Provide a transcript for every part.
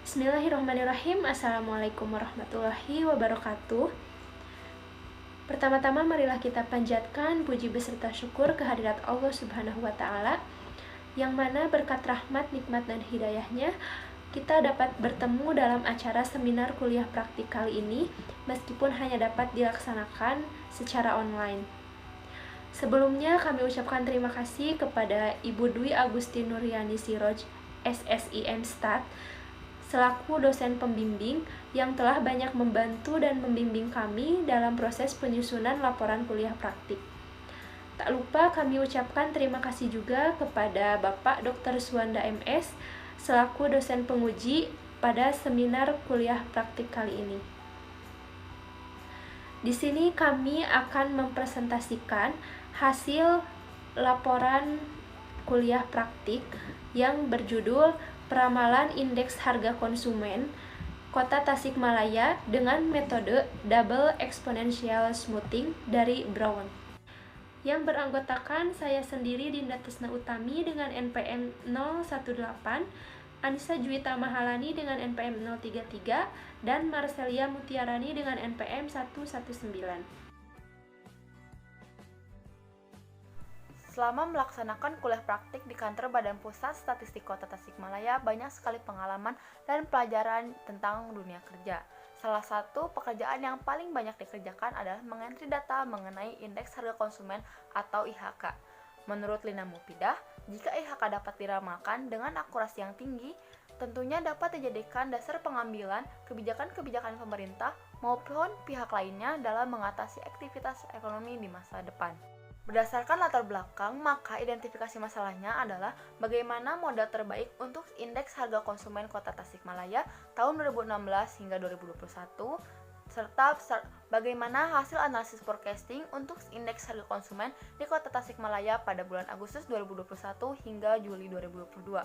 Bismillahirrahmanirrahim. Assalamualaikum warahmatullahi wabarakatuh. Pertama-tama marilah kita panjatkan puji beserta syukur kehadirat Allah Subhanahu wa Ta'ala, yang mana berkat rahmat, nikmat, dan hidayahnya kita dapat bertemu dalam acara seminar kuliah praktik kali ini, meskipun hanya dapat dilaksanakan secara online. Sebelumnya kami ucapkan terima kasih kepada Ibu Dwi Agustin Nuriani Siroj, SSIM Stat, selaku dosen pembimbing yang telah banyak membantu dan membimbing kami dalam proses penyusunan laporan kuliah praktik. Tak lupa kami ucapkan terima kasih juga kepada Bapak Dr. Suwanda MS selaku dosen penguji pada seminar kuliah praktik kali ini. Di sini kami akan mempresentasikan hasil laporan kuliah praktik yang berjudul Peramalan Indeks Harga Konsumen Kota Tasikmalaya dengan metode Double Exponential Smoothing dari Brown, yang beranggotakan saya sendiri, Dinda Tisna Utami dengan NPM 018, Anissa Juwita Mahalani dengan NPM 033, dan Marcelia Mutiarani dengan NPM 119. Selama melaksanakan kuliah praktik di kantor Badan Pusat Statistik Kota Tasikmalaya, banyak sekali pengalaman dan pelajaran tentang dunia kerja. Salah satu pekerjaan yang paling banyak dikerjakan adalah mengentri data mengenai indeks harga konsumen atau IHK. Menurut Lina Mufidah, jika IHK dapat diramalkan dengan akurasi yang tinggi, tentunya dapat dijadikan dasar pengambilan kebijakan-kebijakan pemerintah maupun pihak lainnya dalam mengatasi aktivitas ekonomi di masa depan. Berdasarkan latar belakang, maka identifikasi masalahnya adalah bagaimana modal terbaik untuk indeks harga konsumen Kota Tasikmalaya tahun 2016 hingga 2021, serta bagaimana hasil analisis forecasting untuk indeks harga konsumen di Kota Tasikmalaya pada bulan Agustus 2021 hingga Juli 2022.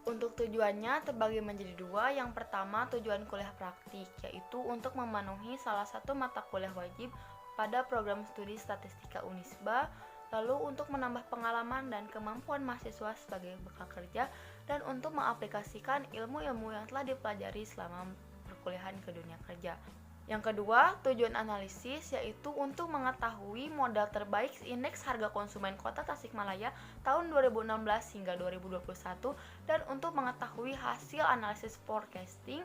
Untuk tujuannya terbagi menjadi dua. Yang pertama, tujuan kuliah praktik, yaitu untuk memenuhi salah satu mata kuliah wajib pada program studi statistika Unisba, lalu untuk menambah pengalaman dan kemampuan mahasiswa sebagai bekal kerja, dan untuk mengaplikasikan ilmu-ilmu yang telah dipelajari selama perkuliahan ke dunia kerja. Yang kedua, tujuan analisis, yaitu untuk mengetahui modal terbaik indeks harga konsumen Kota Tasikmalaya tahun 2016 hingga 2021, dan untuk mengetahui hasil analisis forecasting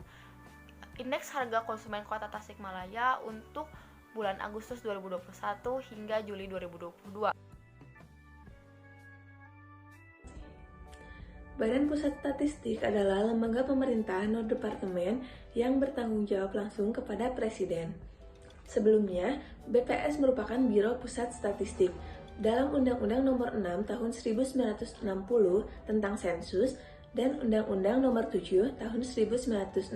indeks harga konsumen Kota Tasikmalaya untuk bulan Agustus 2021 hingga Juli 2022. Badan Pusat Statistik adalah lembaga pemerintah non-departemen yang bertanggung jawab langsung kepada Presiden. Sebelumnya, BPS merupakan Biro Pusat Statistik. Dalam Undang-Undang Nomor 6 Tahun 1960 tentang Sensus dan Undang-Undang Nomor 7 Tahun 1960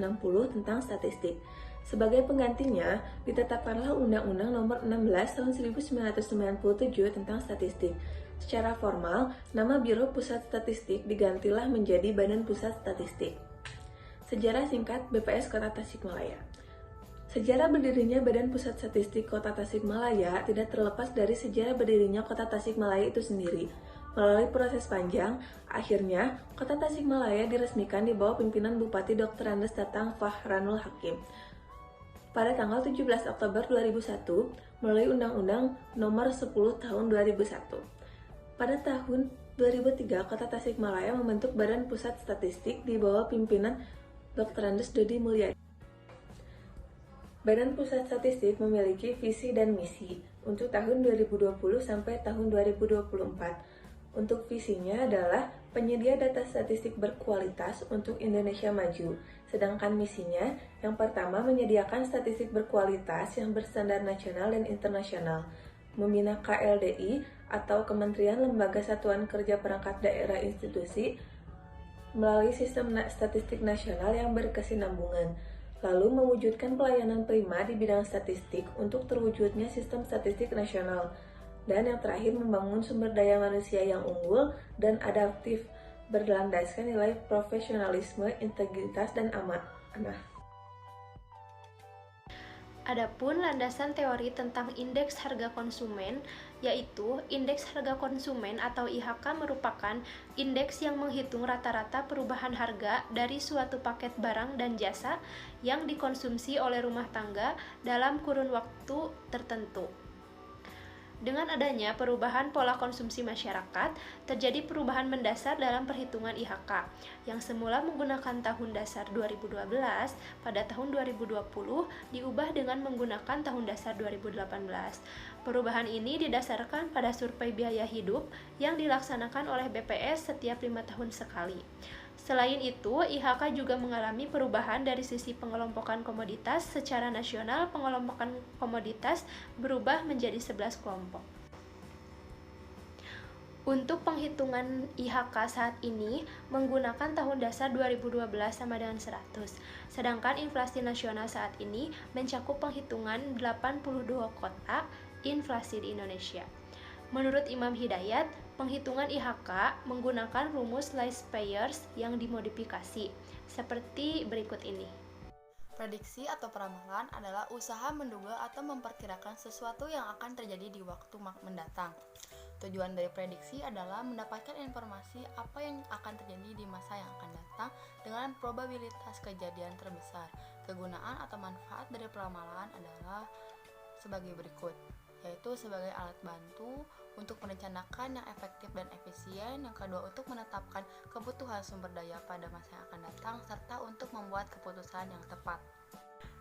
tentang Statistik. Sebagai penggantinya, ditetapkanlah Undang-Undang Nomor 16 Tahun 1997 tentang Statistik. Secara formal, nama Biro Pusat Statistik digantilah menjadi Badan Pusat Statistik. Sejarah singkat BPS Kota Tasikmalaya. Sejarah berdirinya Badan Pusat Statistik Kota Tasikmalaya tidak terlepas dari sejarah berdirinya Kota Tasikmalaya itu sendiri. Melalui proses panjang, akhirnya Kota Tasikmalaya diresmikan di bawah pimpinan Bupati Dr. Andes Tatang Fahranul Hakim pada tanggal 17 Oktober 2001 melalui Undang-Undang Nomor 10 Tahun 2001. Pada tahun 2003, Kota Tasikmalaya membentuk Badan Pusat Statistik di bawah pimpinan Dr. Andes Dodi Mulyadi. Badan Pusat Statistik memiliki visi dan misi untuk tahun 2020 sampai tahun 2024. Untuk visinya adalah penyedia data statistik berkualitas untuk Indonesia maju. Sedangkan misinya, yang pertama menyediakan statistik berkualitas yang berstandar nasional dan internasional, membina KLDI atau Kementerian Lembaga Satuan Kerja Perangkat Daerah Institusi melalui sistem statistik nasional yang berkesinambungan, lalu mewujudkan pelayanan prima di bidang statistik untuk terwujudnya sistem statistik nasional. Dan yang terakhir, membangun sumber daya manusia yang unggul dan adaptif berlandaskan nilai profesionalisme, integritas, dan amanah. Adapun landasan teori tentang indeks harga konsumen yaitu Indeks Harga Konsumen atau IHK merupakan indeks yang menghitung rata-rata perubahan harga dari suatu paket barang dan jasa yang dikonsumsi oleh rumah tangga dalam kurun waktu tertentu. Dengan adanya perubahan pola konsumsi masyarakat, terjadi perubahan mendasar dalam perhitungan IHK, yang semula menggunakan tahun dasar 2012 pada tahun 2020 diubah dengan menggunakan tahun dasar 2018. Perubahan ini didasarkan pada survei biaya hidup yang dilaksanakan oleh BPS setiap 5 tahun sekali. Selain itu, IHK juga mengalami perubahan dari sisi pengelompokan komoditas. Secara nasional, pengelompokan komoditas berubah menjadi 11 kelompok. Untuk penghitungan IHK saat ini menggunakan tahun dasar 2012 sama dengan 100. Sedangkan inflasi nasional saat ini mencakup penghitungan 82 kota inflasi di Indonesia. Menurut Imam Hidayat, penghitungan IHK menggunakan rumus least payers yang dimodifikasi, seperti berikut ini. Prediksi atau peramalan adalah usaha menduga atau memperkirakan sesuatu yang akan terjadi di waktu mendatang. Tujuan dari prediksi adalah mendapatkan informasi apa yang akan terjadi di masa yang akan datang dengan probabilitas kejadian terbesar. Kegunaan atau manfaat dari peramalan adalah sebagai berikut, yaitu sebagai alat bantu untuk merencanakan yang efektif dan efisien, yang kedua untuk menetapkan kebutuhan sumber daya pada masa yang akan datang, serta untuk membuat keputusan yang tepat.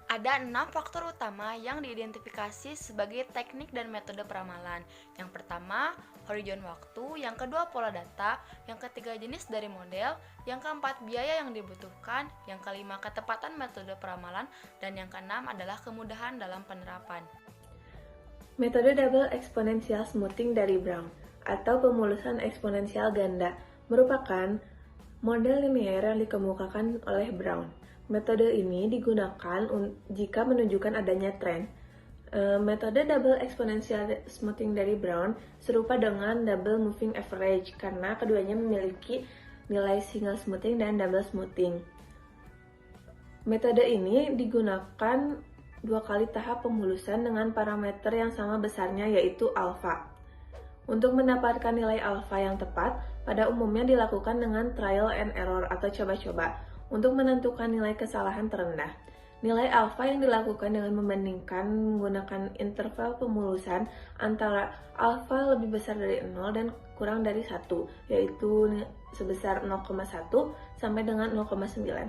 Ada 6 faktor utama yang diidentifikasi sebagai teknik dan metode peramalan. Yang pertama, horizon waktu, yang kedua pola data, yang ketiga jenis dari model, yang keempat biaya yang dibutuhkan, yang kelima ketepatan metode peramalan, dan yang keenam adalah kemudahan dalam penerapan. Metode double exponential smoothing dari Brown atau pemulusan eksponensial ganda merupakan model linier yang dikemukakan oleh Brown. Metode ini digunakan jika menunjukkan adanya tren. Metode double exponential smoothing dari Brown serupa dengan double moving average karena keduanya memiliki nilai single smoothing dan double smoothing. Metode ini digunakan 2 kali tahap pemulusan dengan parameter yang sama besarnya, yaitu alfa. Untuk mendapatkan nilai alfa yang tepat, pada umumnya dilakukan dengan trial and error atau coba-coba untuk menentukan nilai kesalahan terendah. Nilai alfa yang dilakukan dengan membandingkan menggunakan interval pemulusan antara alfa lebih besar dari 0 dan kurang dari 1, yaitu sebesar 0,1 sampai dengan 0,9.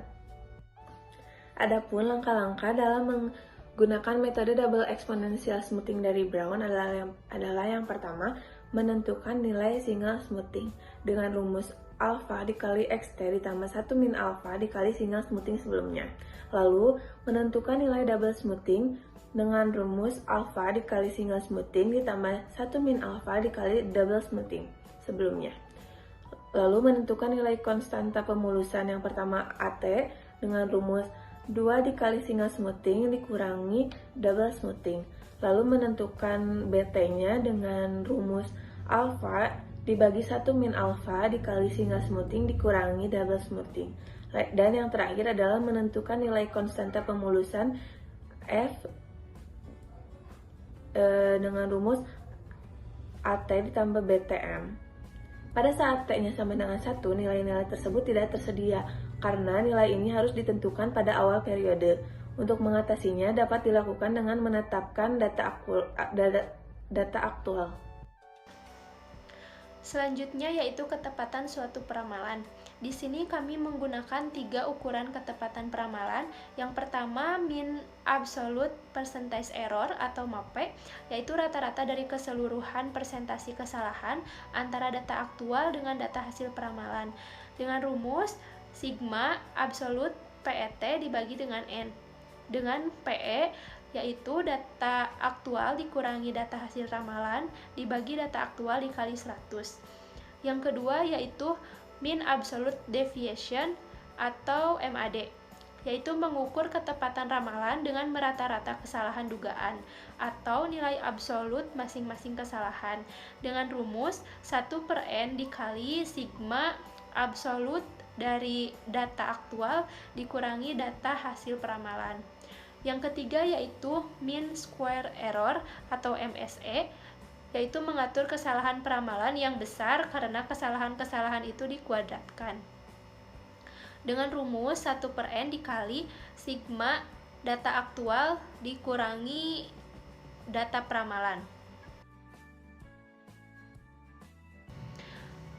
Adapun langkah-langkah dalam menggunakan metode double exponential smoothing dari Brown adalah yang pertama, menentukan nilai single smoothing dengan rumus alpha dikali xt ditambah 1 min alpha dikali single smoothing sebelumnya. Lalu, menentukan nilai double smoothing dengan rumus alpha dikali single smoothing ditambah 1 min alpha dikali double smoothing sebelumnya. Lalu, menentukan nilai konstanta pemulusan yang pertama AT dengan rumus 2 dikali single smoothing dikurangi double smoothing. Lalu menentukan BT-nya dengan rumus alpha dibagi 1 min alpha dikali single smoothing dikurangi double smoothing. Dan yang terakhir adalah menentukan nilai konstanta pemulusan F dengan rumus AT ditambah BTM. Pada saat T-nya sama dengan 1, nilai-nilai tersebut tidak tersedia karena nilai ini harus ditentukan pada awal periode. Untuk mengatasinya dapat dilakukan dengan menetapkan data aktual. Selanjutnya yaitu ketepatan suatu peramalan. Di sini kami menggunakan 3 ukuran ketepatan peramalan. Yang pertama, mean absolute percentage error atau MAPE, yaitu rata-rata dari keseluruhan persentase kesalahan antara data aktual dengan data hasil peramalan. Dengan rumus sigma absolute PET dibagi dengan N. Dengan PE yaitu data aktual dikurangi data hasil ramalan dibagi data aktual dikali 100. Yang kedua yaitu mean absolute deviation atau MAD, yaitu mengukur ketepatan ramalan dengan merata-rata kesalahan dugaan atau nilai absolut masing-masing kesalahan dengan rumus 1/N dikali sigma absolut dari data aktual dikurangi data hasil peramalan. Yang ketiga yaitu mean square error atau MSE, yaitu mengatur kesalahan peramalan yang besar karena kesalahan-kesalahan itu dikuadratkan. Dengan rumus 1/n dikali sigma data aktual dikurangi data peramalan.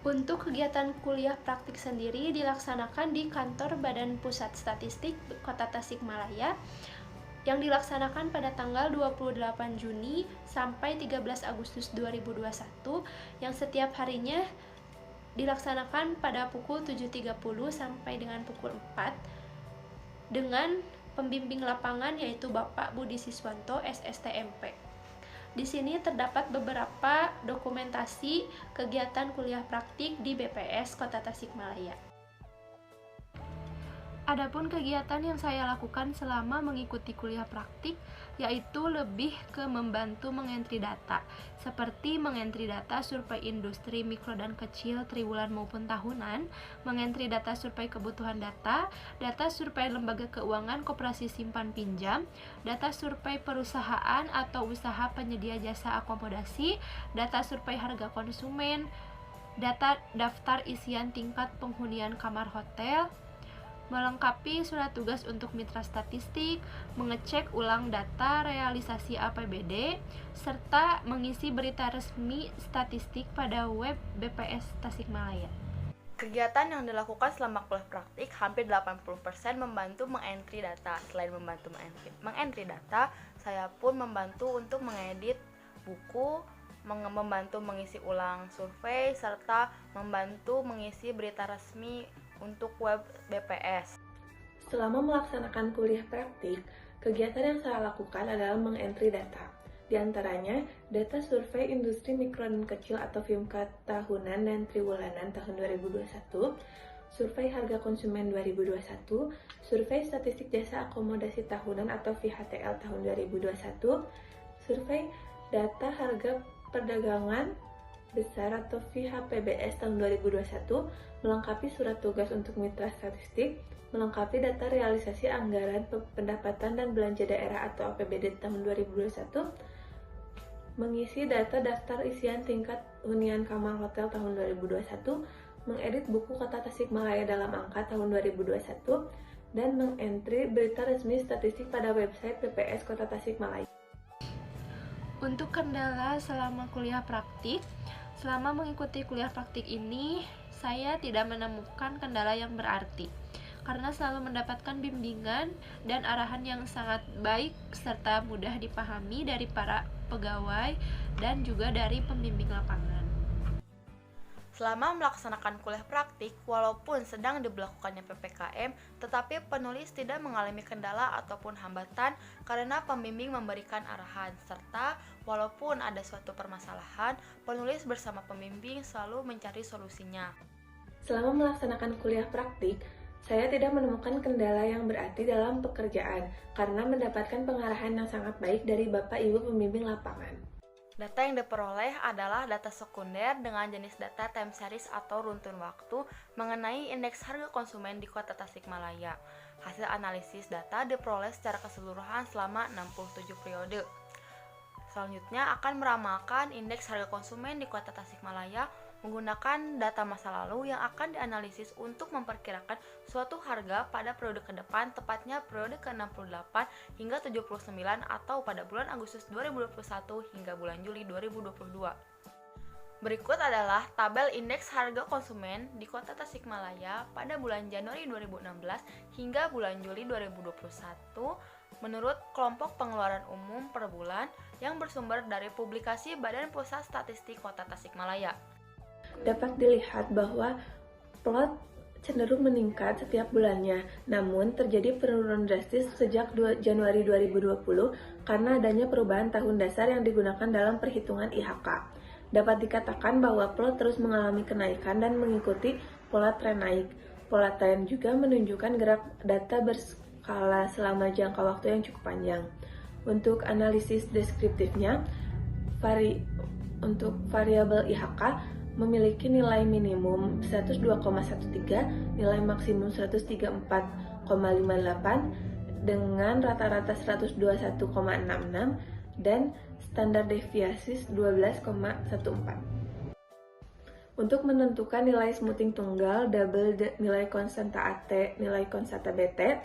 Untuk kegiatan kuliah praktik sendiri dilaksanakan di kantor Badan Pusat Statistik Kota Tasikmalaya yang dilaksanakan pada tanggal 28 Juni sampai 13 Agustus 2021 yang setiap harinya dilaksanakan pada pukul 7.30 sampai dengan pukul 4 dengan pembimbing lapangan yaitu Bapak Budi Siswanto SSTMP. Di sini terdapat beberapa dokumentasi kegiatan kuliah praktik di BPS Kota Tasikmalaya. Adapun kegiatan yang saya lakukan selama mengikuti kuliah praktik yaitu lebih ke membantu mengentri data, seperti mengentri data survei industri mikro dan kecil triwulan maupun tahunan, mengentri data survei kebutuhan data, data survei lembaga keuangan koperasi simpan pinjam, data survei perusahaan atau usaha penyedia jasa akomodasi, data survei harga konsumen, data daftar isian tingkat penghunian kamar hotel, melengkapi surat tugas untuk mitra statistik, mengecek ulang data realisasi APBD, serta mengisi berita resmi statistik pada web BPS Tasikmalaya. Kegiatan yang dilakukan selama kuliah praktik hampir 80% membantu mengentri data. Selain membantu mengentri data, saya pun membantu untuk mengedit buku, membantu mengisi ulang survei, serta membantu mengisi berita resmi untuk web BPS. Selama melaksanakan kuliah praktik, kegiatan yang saya lakukan adalah mengentri data. Di antaranya, data survei industri mikro dan kecil atau FIMKA tahunan dan triwulanan tahun 2021, survei harga konsumen 2021, survei statistik jasa akomodasi tahunan atau VHTL tahun 2021, survei data harga perdagangan besar atau VHPBS tahun 2021, melengkapi surat tugas untuk mitra statistik, melengkapi data realisasi anggaran pendapatan dan belanja daerah atau APBD tahun 2021, mengisi data daftar isian tingkat hunian kamar hotel tahun 2021, mengedit buku Kota Tasikmalaya dalam angka tahun 2021, dan mengentri berita resmi statistik pada website BPS Kota Tasikmalaya. Untuk kendala selama kuliah praktik, selama mengikuti kuliah praktik ini, saya tidak menemukan kendala yang berarti karena selalu mendapatkan bimbingan dan arahan yang sangat baik serta mudah dipahami dari para pegawai dan juga dari pembimbing lapangan. Selama melaksanakan kuliah praktik, walaupun sedang diberlakukannya PPKM, tetapi penulis tidak mengalami kendala ataupun hambatan karena pembimbing memberikan arahan, serta walaupun ada suatu permasalahan, penulis bersama pembimbing selalu mencari solusinya. Selama melaksanakan kuliah praktik, saya tidak menemukan kendala yang berarti dalam pekerjaan karena mendapatkan pengarahan yang sangat baik dari Bapak Ibu pembimbing lapangan. Data yang diperoleh adalah data sekunder dengan jenis data time series atau runtun waktu mengenai indeks harga konsumen di Kota Tasikmalaya. Hasil analisis data diperoleh secara keseluruhan selama 67 periode. Selanjutnya akan meramalkan indeks harga konsumen di Kota Tasikmalaya menggunakan data masa lalu yang akan dianalisis untuk memperkirakan suatu harga pada periode ke depan, tepatnya periode ke-68 hingga 79 atau pada bulan Agustus 2021 hingga bulan Juli 2022. Berikut adalah tabel indeks harga konsumen di Kota Tasikmalaya pada bulan Januari 2016 hingga bulan Juli 2021 menurut kelompok pengeluaran umum per bulan yang bersumber dari publikasi Badan Pusat Statistik Kota Tasikmalaya. Dapat dilihat bahwa plot cenderung meningkat setiap bulannya, namun terjadi penurunan drastis sejak Januari 2020 karena adanya perubahan tahun dasar yang digunakan dalam perhitungan IHK. Dapat dikatakan bahwa plot terus mengalami kenaikan dan mengikuti pola tren naik. Pola tren juga menunjukkan gerak data berskala selama jangka waktu yang cukup panjang. Untuk analisis deskriptifnya, untuk variabel IHK memiliki nilai minimum 102,13, nilai maksimum 134,58, dengan rata-rata 121,66, dan standar deviasi 12,14. Untuk menentukan nilai smoothing tunggal, double, nilai konstanta AT, nilai konstanta BT,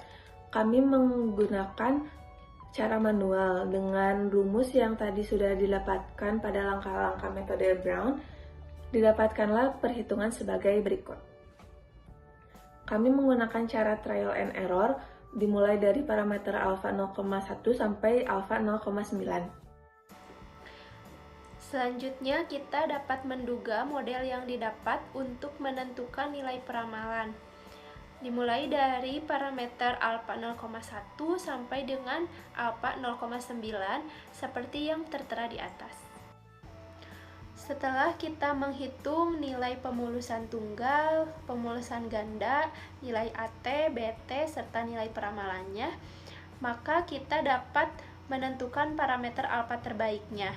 kami menggunakan cara manual dengan rumus yang tadi sudah didapatkan pada langkah-langkah metode Brown. Didapatkanlah perhitungan sebagai berikut. Kami menggunakan cara trial and error dimulai dari parameter alfa 0,1 sampai alfa 0,9. Selanjutnya, kita dapat menduga model yang didapat untuk menentukan nilai peramalan. Dimulai dari parameter alfa 0,1 sampai dengan alfa 0,9 seperti yang tertera di atas. Setelah kita menghitung nilai pemulusan tunggal, pemulusan ganda, nilai AT, BT, serta nilai peramalannya, maka kita dapat menentukan parameter alfa terbaiknya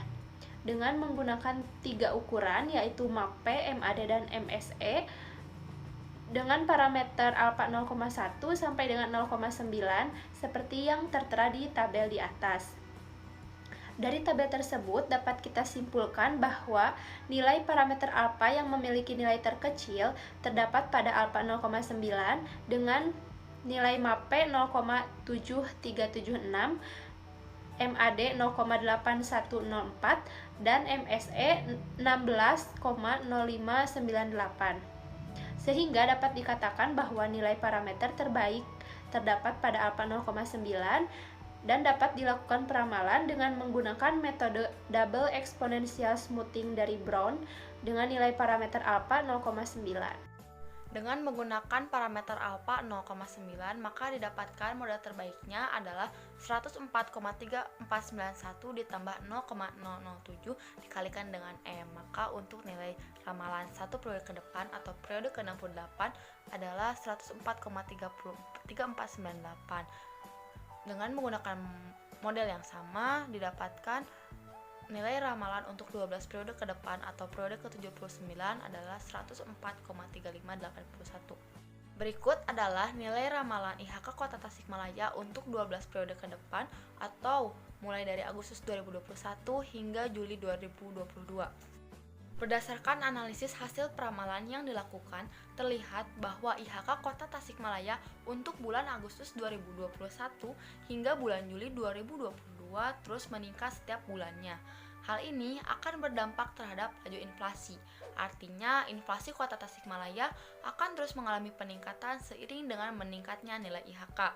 dengan menggunakan 3 ukuran, yaitu MAP, MAD, dan MSE dengan parameter alfa 0,1 sampai dengan 0,9 seperti yang tertera di tabel di atas. Dari tabel tersebut dapat kita simpulkan bahwa nilai parameter alfa yang memiliki nilai terkecil terdapat pada alfa 0,9 dengan nilai MAP 0,7376, MAD 0,8104, dan MSE 16,0598. Sehingga dapat dikatakan bahwa nilai parameter terbaik terdapat pada alfa 0,9 dan dapat dilakukan peramalan dengan menggunakan metode double exponential smoothing dari Brown dengan nilai parameter alfa 0,9. Dengan menggunakan parameter alfa 0,9, maka didapatkan model terbaiknya adalah 104,3491 ditambah 0,007 dikalikan dengan M. Maka untuk nilai ramalan 1 periode ke depan atau periode ke-68 adalah 104,3498. Dengan menggunakan model yang sama, didapatkan nilai ramalan untuk 12 periode ke depan atau periode ke-79 adalah 104,3581. Berikut adalah nilai ramalan IHK Kota Tasikmalaya untuk 12 periode ke depan atau mulai dari Agustus 2021 hingga Juli 2022. Berdasarkan analisis hasil peramalan yang dilakukan, terlihat bahwa IHK Kota Tasikmalaya untuk bulan Agustus 2021 hingga bulan Juli 2022 terus meningkat setiap bulannya. Hal ini akan berdampak terhadap laju inflasi. Artinya, inflasi Kota Tasikmalaya akan terus mengalami peningkatan seiring dengan meningkatnya nilai IHK.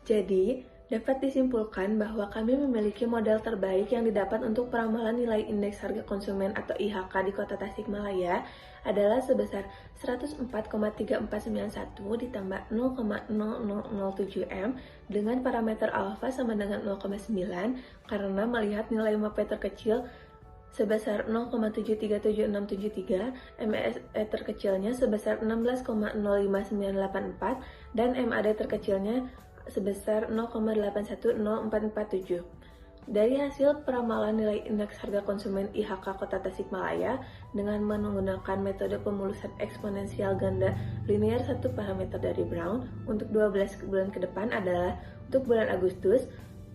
Jadi, dapat disimpulkan bahwa kami memiliki model terbaik yang didapat untuk peramalan nilai indeks harga konsumen atau IHK di Kota Tasikmalaya adalah sebesar 104,3491 ditambah 0,0007 M dengan parameter alfa sama dengan 0,9 karena melihat nilai MAP terkecil sebesar 0,737673, MSE terkecilnya sebesar 16,05984 dan MAD terkecilnya sebesar 0,810447. Dari hasil peramalan nilai indeks harga konsumen IHK Kota Tasikmalaya dengan menggunakan metode pemulusan eksponensial ganda linear 1 parameter dari Brown untuk 12 bulan ke depan adalah untuk bulan Agustus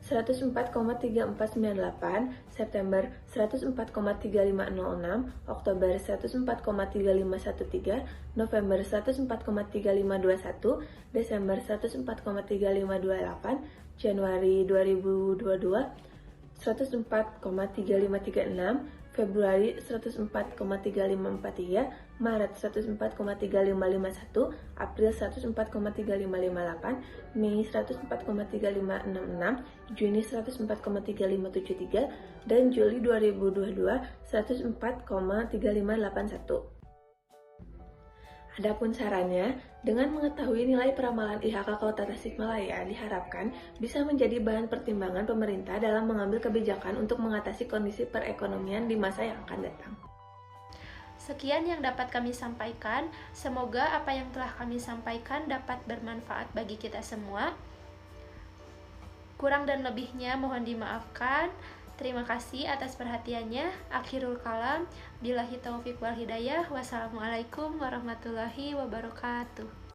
104,3498, September 104,3506, Oktober 104,3513, November 104,3521, Desember 104,3528, Januari 2022 104,3536, Februari 104,3543, Maret 104,3551, April 104,3558, Mei 104,3566, Juni 104,3573, dan Juli 2022 104,3581. Adapun sarannya, dengan mengetahui nilai peramalan IHK Kota Tasikmalaya diharapkan bisa menjadi bahan pertimbangan pemerintah dalam mengambil kebijakan untuk mengatasi kondisi perekonomian di masa yang akan datang. Sekian yang dapat kami sampaikan. Semoga apa yang telah kami sampaikan dapat bermanfaat bagi kita semua. Kurang dan lebihnya mohon dimaafkan. Terima kasih atas perhatiannya. Akhirul kalam. Billahi taufiq wal hidayah. Wassalamualaikum warahmatullahi wabarakatuh.